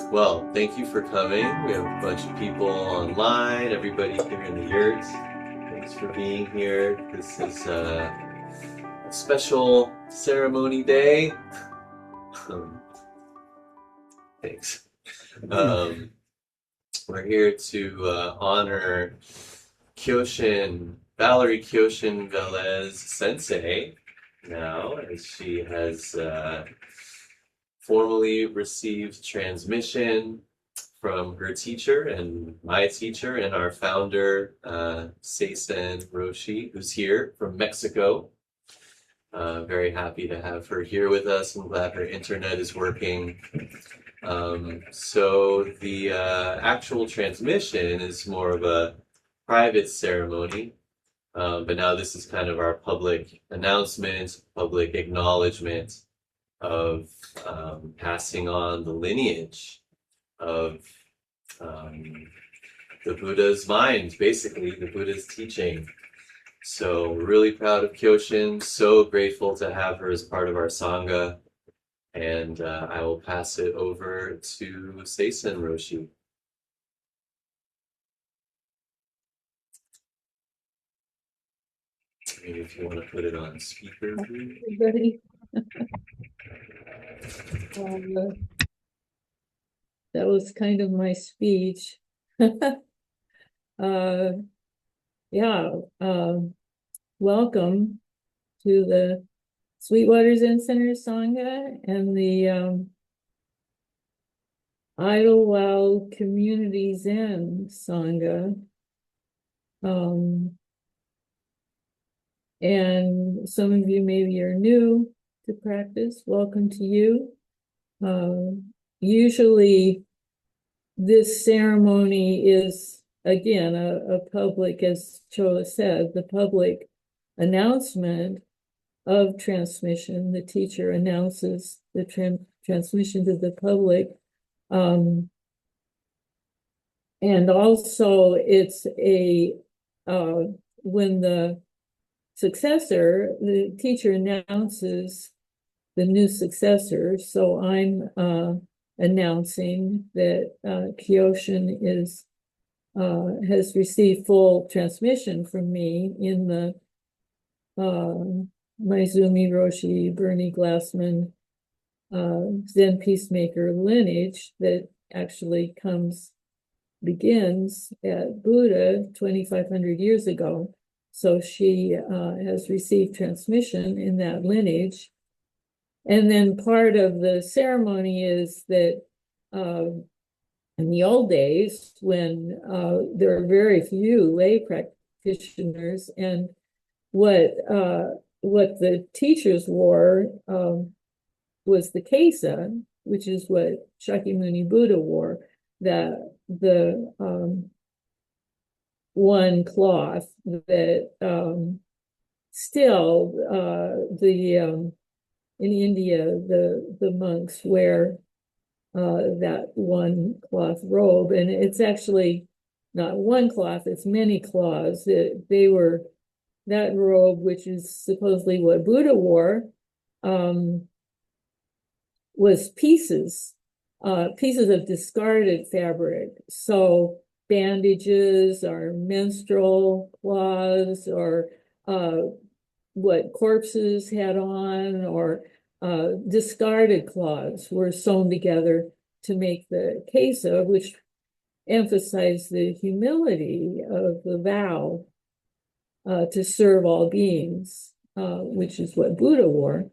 Well, thank you for coming. We have a bunch of people online, everybody here in the yurt. Thanks for being here. This is a special ceremony day. Um, thanks. Um, we're here to honor Kyoshin, Valerie Kyoshin Velez Sensei now, as she has formally received transmission from her teacher and my teacher and our founder, Seisen Roshi, who's here from Mexico. Very happy to have her here with us. I'm glad her internet is working. So the actual transmission is more of a private ceremony, but now this is kind of our public announcement, public acknowledgement of passing on the lineage of um, the Buddha's mind, basically, the Buddha's teaching. So we're really proud of Kyoshin, so grateful to have her as part of our Sangha, and I will pass it over to Seisen Roshi. Maybe if you want to put it on speaker, please. Everybody. Uh, that was kind of my speech. uh, yeah, welcome to the Sweetwater Zen Center Sangha and the Idlewild Community Zen Sangha. And some of you maybe are new to practice. Welcome to you. Usually this ceremony is, again, a public, as Chola said, the public announcement of transmission. The teacher announces the transmission to the public. And also it's when the teacher announces the new successor. So I'm announcing that Kyoshin has received full transmission from me in the Maizumi Roshi Bernie Glassman Zen Peacemaker lineage that actually begins at Buddha 2,500 years ago. So she has received transmission in that lineage. And then part of the ceremony is that in the old days, when there were very few lay practitioners, and what the teachers wore was the kesa, which is what Shakyamuni Buddha wore, that the one cloth that still in India the monks wear that one cloth robe, and it's actually not one cloth, it's many cloths. That robe, which is supposedly what Buddha wore, was pieces of discarded fabric. So bandages or menstrual cloths or what corpses had on, or discarded cloths were sewn together to make the kesa, which emphasized the humility of the vow to serve all beings, which is what Buddha wore.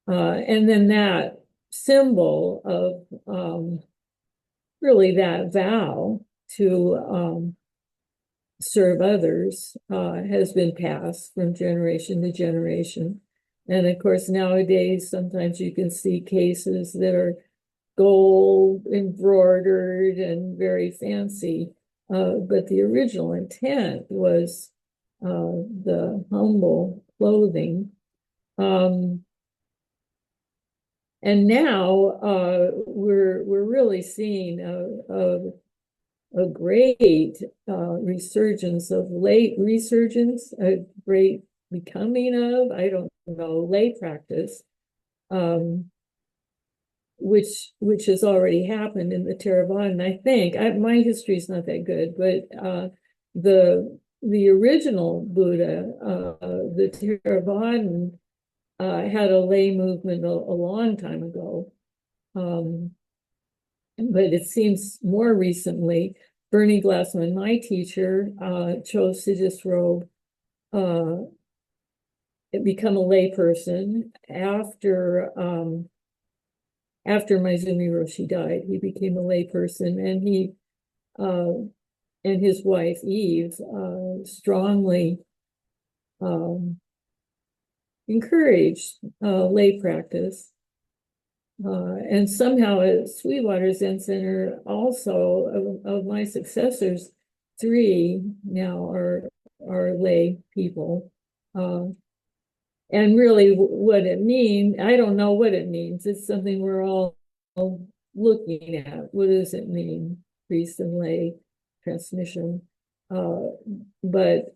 And then that symbol of really that vow to serve others has been passed from generation to generation. And of course, nowadays, sometimes you can see cases that are gold embroidered and very fancy. But the original intent was the humble clothing. And now we're really seeing a great resurgence, a great becoming of, I don't know, lay practice. which has already happened in the Theravada. I think my history is not that good, but the original Buddha, the Theravada, had a lay movement a long time ago. But it seems more recently, Bernie Glassman, my teacher, chose to disrobe, become a lay person after Maizumi Roshi died. He became a lay person, and he and his wife Eve strongly encouraged lay practice. And somehow at Sweetwater Zen Center, also of my successors, 3 now are lay people. And really what it means, I don't know what it means. It's something we're all looking at. What does it mean, priest and lay transmission? But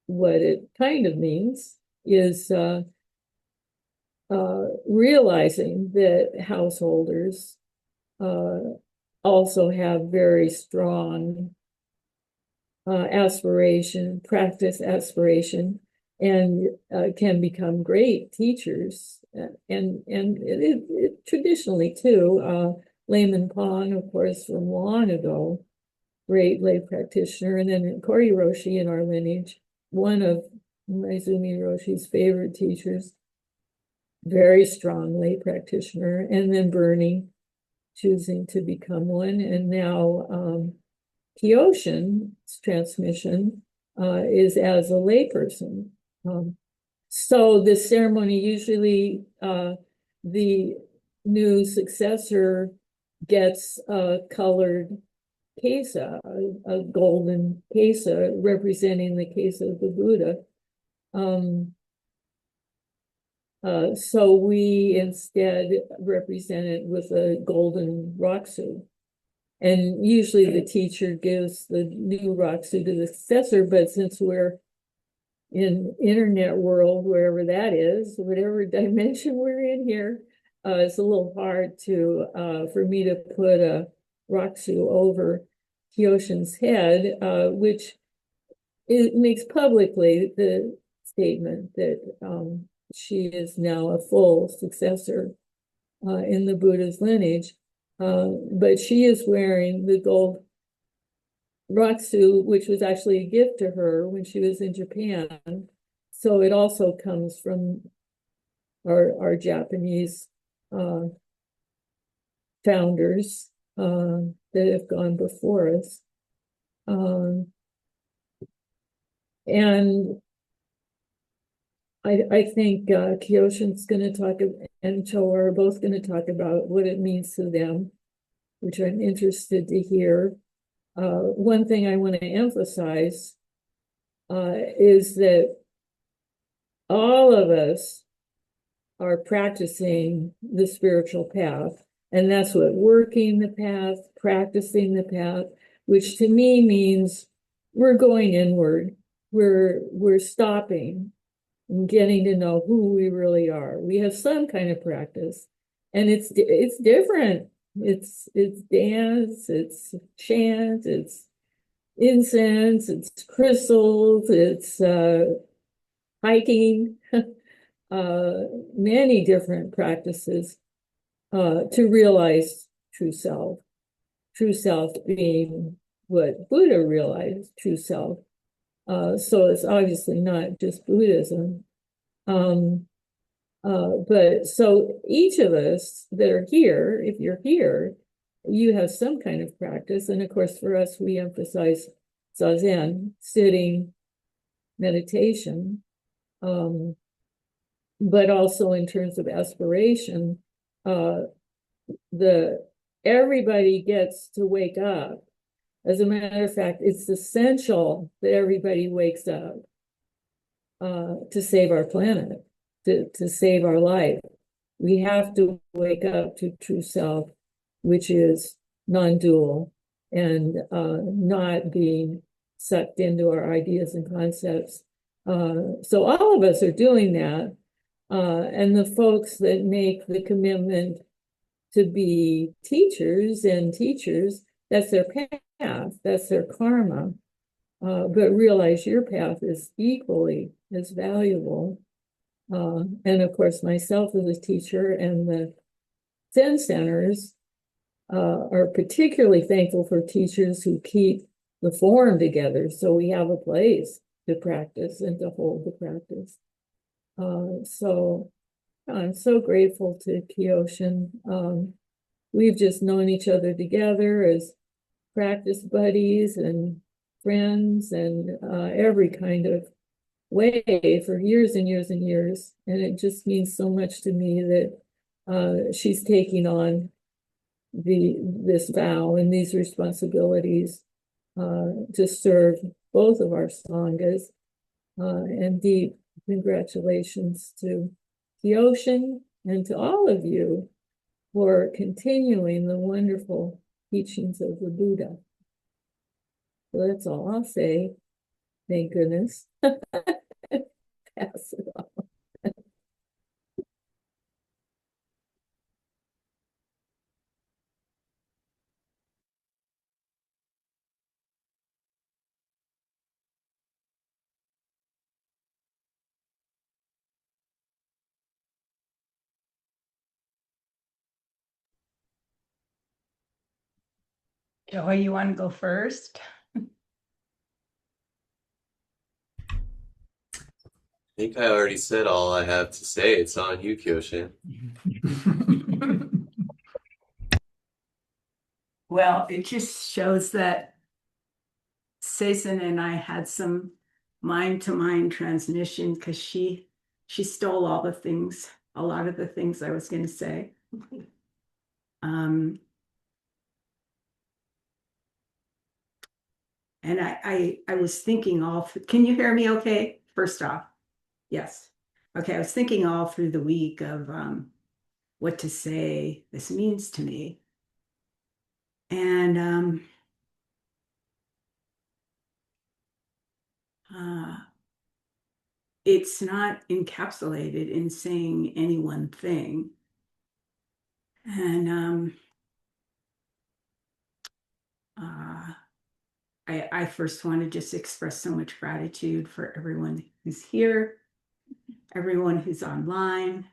what it kind of means is realizing that householders also have very strong practice aspiration, and can become great teachers. And it traditionally too, Layman Pong, of course, from long ago, great lay practitioner, and then Kori Roshi in our lineage, one of Maizumi Roshi's favorite teachers, very strong lay practitioner, and then Bernie choosing to become one, and now Kyoshin's transmission is as a layperson. So this ceremony, usually the new successor gets a colored kesa, a golden kesa representing the kesa of the Buddha. So we instead represent it with a golden raksu. And usually the teacher gives the new raksu to the successor, but since we're in internet world, wherever that is, whatever dimension we're in here, it's a little hard for me to put a raksu over Kyoshin's head, which it makes publicly the statement that she is now a full successor in the Buddha's lineage. But she is wearing the gold raksu, which was actually a gift to her when she was in Japan. So it also comes from our Japanese founders that have gone before us. And I think Kyoshin's going to talk, and Cho are both going to talk about what it means to them, which I'm interested to hear. One thing I want to emphasize is that all of us are practicing the spiritual path, and that's what working the path, practicing the path, which to me means we're going inward. We're stopping and getting to know who we really are. We have some kind of practice, and it's different. It's dance, it's chant, it's incense, it's crystals, it's hiking, many different practices to realize true self. True self being what Buddha realized, true self. So it's obviously not just Buddhism. But so each of us that are here, if you're here, you have some kind of practice. And of course, for us, we emphasize zazen, sitting, meditation. But also in terms of aspiration, everybody gets to wake up. As a matter of fact, it's essential that everybody wakes up to save our planet, to save our life. We have to wake up to true self, which is non-dual and not being sucked into our ideas and concepts. So all of us are doing that. And the folks that make the commitment to be teachers and teachers, that's their path, that's their karma. But realize your path is equally as valuable. And of course, myself as a teacher and the Zen centers are particularly thankful for teachers who keep the form together so we have a place to practice and to hold the practice. So I'm so grateful to Kyoshin. We've just known each other together as practice buddies and friends and every kind of way for years and years and years. And it just means so much to me that she's taking on this vow and these responsibilities to serve both of our sanghas. And deep congratulations to the ocean and to all of you for continuing the wonderful teachings of the Buddha. So that's all I'll say. Thank goodness. Pass it on. Joy, you want to go first? I think I already said all I have to say. It's on you, Kyoshin. Well, it just shows that Seisen and I had some mind-to-mind transmission because she stole all the things, a lot of the things I was going to say. And I was thinking can you hear me okay? First off, yes. Okay, I was thinking all through the week of what to say this means to me. And it's not encapsulated in saying any one thing. And I first want to just express so much gratitude for everyone who's here, everyone who's online,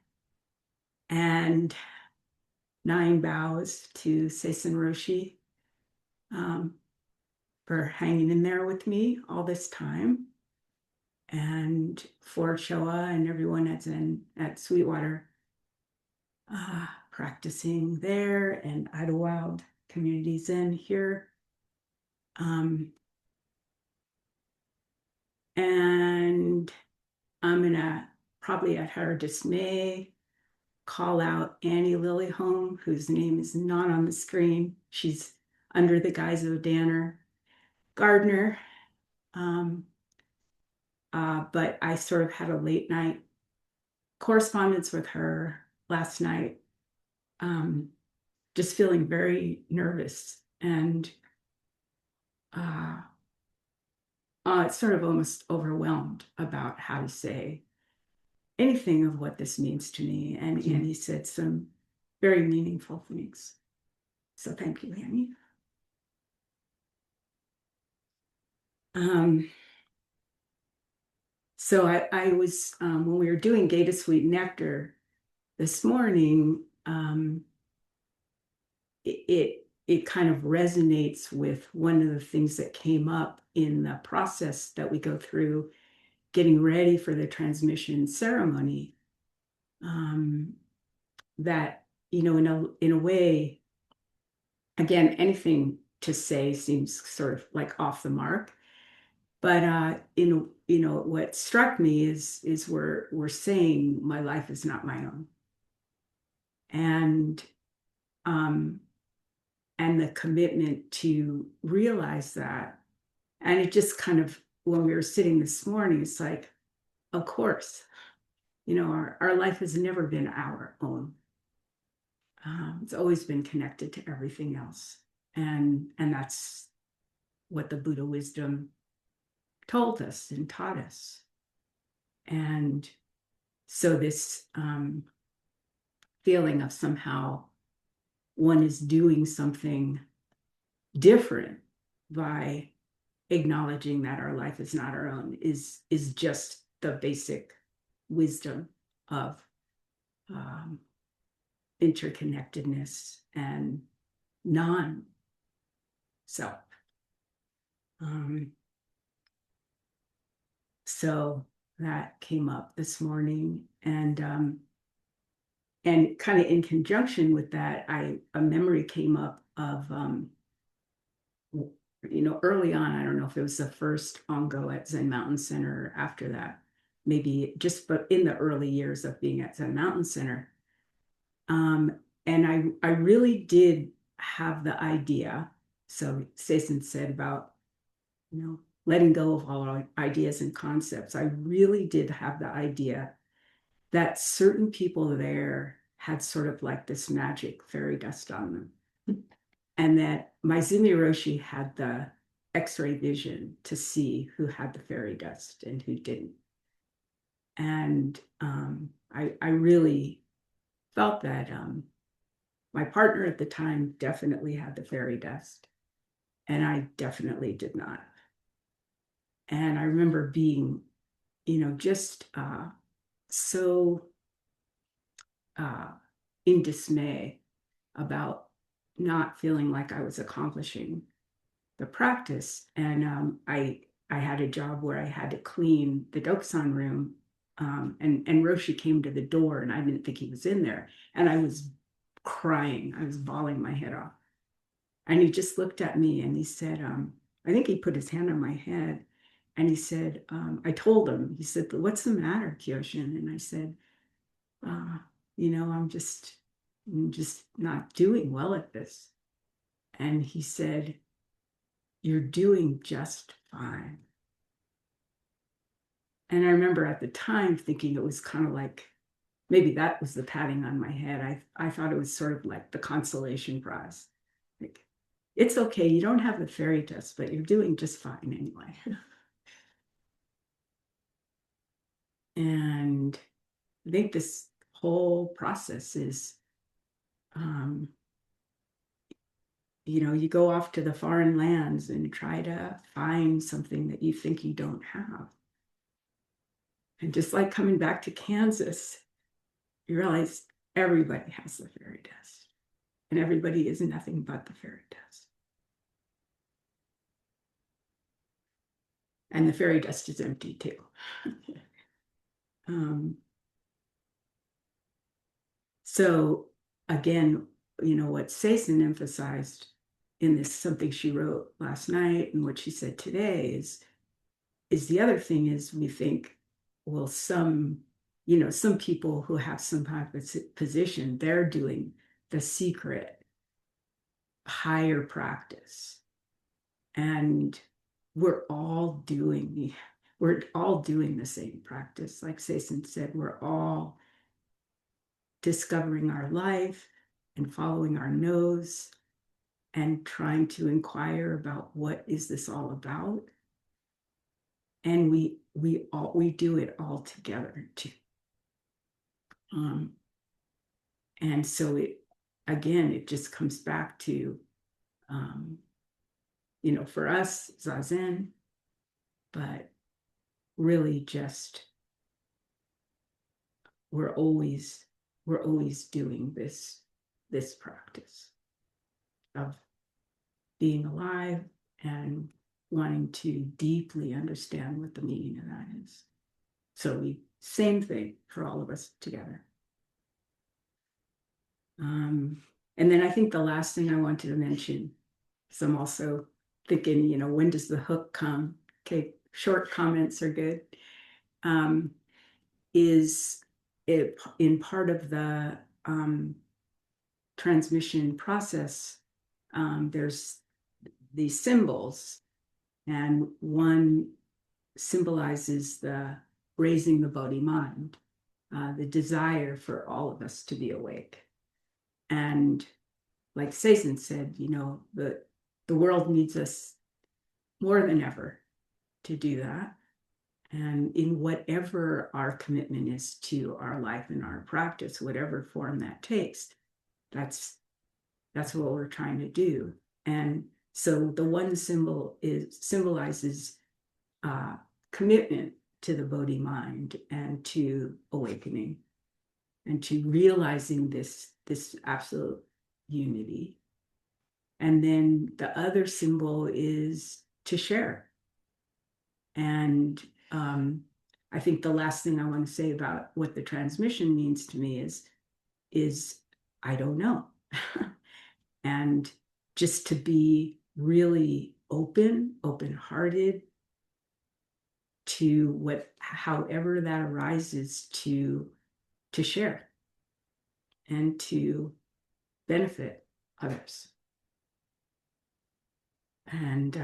and 9 bows to Seisen Roshi for hanging in there with me all this time, and for Showa and everyone at Sweetwater practicing there, and Idlewild Community Zen here. And I'm gonna, probably at her dismay, call out Annie Lilyholm, whose name is not on the screen. She's under the guise of Danner Gardner. But I sort of had a late night correspondence with her last night, just feeling very nervous and sort of almost overwhelmed about how to say anything of what this means to me. And Annie said some very meaningful things. So thank you, Annie. So I was, when we were doing Gata Sweet Nectar this morning, it kind of resonates with one of the things that came up in the process that we go through getting ready for the transmission ceremony. That, in a way, again, anything to say seems sort of like off the mark. But what struck me is we're saying my life is not my own, and the commitment to realize that. And it just kind of, when we were sitting this morning, it's like, of course, our life has never been our own. It's always been connected to everything else, and that's what the Buddha wisdom told us and taught us. And So this feeling of somehow one is doing something different by acknowledging that our life is not our own is just the basic wisdom of um, interconnectedness and non-self. So that came up this morning, and kind of in conjunction with that, a memory came up of early on. I don't know if it was the first ongo at Zen Mountain Center or after that, maybe just but in the early years of being at Zen Mountain Center. And I really did have the idea. So Sason said about, letting go of all our ideas and concepts. I really did have the idea that certain people there had sort of like this magic fairy dust on them. And that Maizumi Roshi had the X-ray vision to see who had the fairy dust and who didn't. And I really felt that my partner at the time definitely had the fairy dust, and I definitely did not. And I remember being, just so in dismay about not feeling like I was accomplishing the practice. And I had a job where I had to clean the Dokusan room. And Roshi came to the door, and I didn't think he was in there. And I was crying. I was bawling my head off. And he just looked at me and he said, I think he put his hand on my head, and he said, I told him, he said, "What's the matter, Kyoshin?" And I said, I'm just not doing well at this. And he said, "You're doing just fine." And I remember at the time thinking it was kind of like, maybe that was the patting on my head. I thought it was sort of like the consolation prize. Like, it's okay, you don't have the fairy dust, but you're doing just fine anyway. And I think this whole process is, you go off to the foreign lands and try to find something that you think you don't have. And just like coming back to Kansas, you realize everybody has the fairy dust, and everybody is nothing but the fairy dust. And the fairy dust is empty too. So again, what Sason emphasized in this something she wrote last night and what she said today is the other thing is we think, well, some people who have some kind of position, they're doing the secret higher practice. And we're all doing the same practice. Like Sason said, we're all discovering our life and following our nose and trying to inquire about what is this all about. And we do it all together too. And so it just comes back to, for us, Zazen, but really just we're always doing this practice of being alive and wanting to deeply understand what the meaning of that is. So same thing for all of us together. And then I think the last thing I wanted to mention, because I'm also thinking, when does the hook come? Okay, short comments are good. Is it in part of the transmission process? There's these symbols, and one symbolizes the raising the body mind, the desire for all of us to be awake. And like Sason said, the world needs us more than ever to do that. And in whatever our commitment is to our life and our practice, whatever form that takes, that's what we're trying to do. And so the one symbol symbolizes commitment to the Bodhi mind and to awakening and to realizing this absolute unity. And then the other symbol is to share. And I think the last thing I want to say about what the transmission means to me is I don't know. And just to be really open-hearted to however that arises, to share and to benefit others. And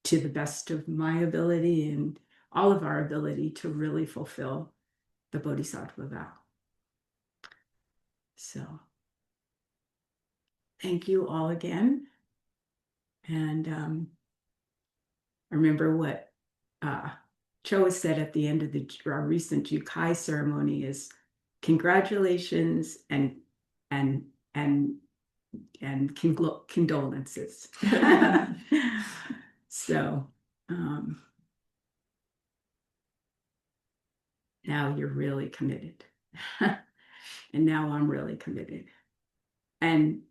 to the best of my ability and all of our ability to really fulfill the Bodhisattva vow. So thank you all again. And I remember what Cho said at the end of our recent Jukai ceremony is congratulations and condolences. So now you're really committed. And now I'm really committed. And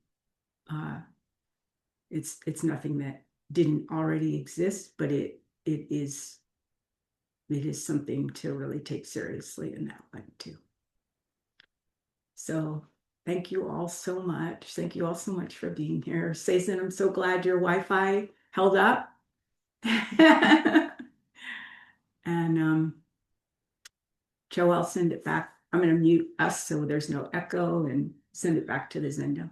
it's nothing that didn't already exist, but it is something to really take seriously in that way too. So thank you all so much. Thank you all so much for being here. Seisen, I'm so glad your Wi-Fi held up. And Joe, I'll send it back. I'm going to mute us so there's no echo and send it back to the Zendo.